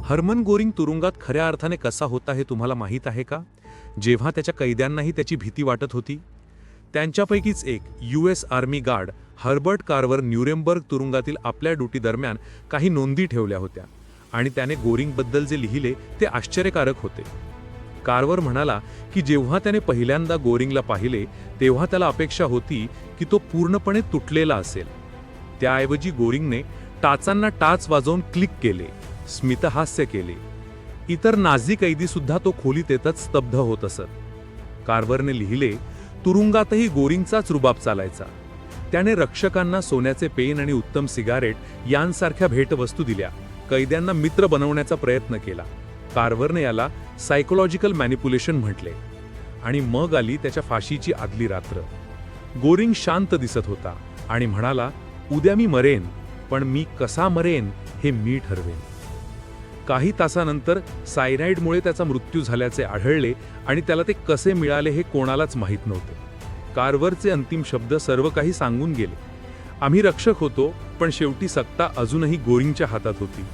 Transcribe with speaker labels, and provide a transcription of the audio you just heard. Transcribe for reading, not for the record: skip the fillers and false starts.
Speaker 1: Hermann Goering तुरुंगात खऱ्या अर्थाने कसा होता हे तुम्हाला माहीत आहे का? जेव्हा त्याच्या कैद्यांनाही त्याची भीती वाटत होती. त्यांच्यापैकीच एक US army guard Herbert Carver Nuremberg तुरुंगातील आपल्या ड्युटी दरम्यान काही नोंदी ठेवल्या होत्या आणि त्याने गोरिंगबद्दल जे लिहिले ते आश्चर्यकारक होते. कार्वर म्हणाला की जेव्हा त्याने पहिल्यांदा गोरिंगला पाहिले तेव्हा त्याला अपेक्षा होती की तो पूर्णपणे तुटलेला असेल. त्याऐवजी गोरिंगने टाचांना टाच वाजवून क्लिक केले, स्मितहास्य केले. इतर नाझी कैदी सुद्धा तो खोलीत येतच स्तब्ध होत असत. कार्वरने लिहिले, तुरुंगातही गोरिंगचाच रुबाब चालायचा. त्याने रक्षकांना सोन्याचे पेन आणि उत्तम सिगारेट यांसारख्या भेटवस्तू दिल्या, कैद्यांना मित्र बनवण्याचा प्रयत्न केला. कार्वरने याला सायकोलॉजिकल मॅनिप्युलेशन म्हटले. आणि मग आली त्याच्या फाशीची आदली रात्र. गोरिंग शांत दिसत होता आणि म्हणाला, उद्या मी मरेन, पण मी कसा मरेन हे मी ठरवेन. काही तासानंतर सायनाइडमुळे त्याचा मृत्यू झाल्याचे आढळले आणि त्याला ते कसे मिळाले हे कोणालाच माहीत नव्हते. कार्वरचे अंतिम शब्द सर्व काही सांगून गेले. आम्ही रक्षक होतो, पण शेवटी सत्ता अजूनही गोरिंगच्या हातात होती.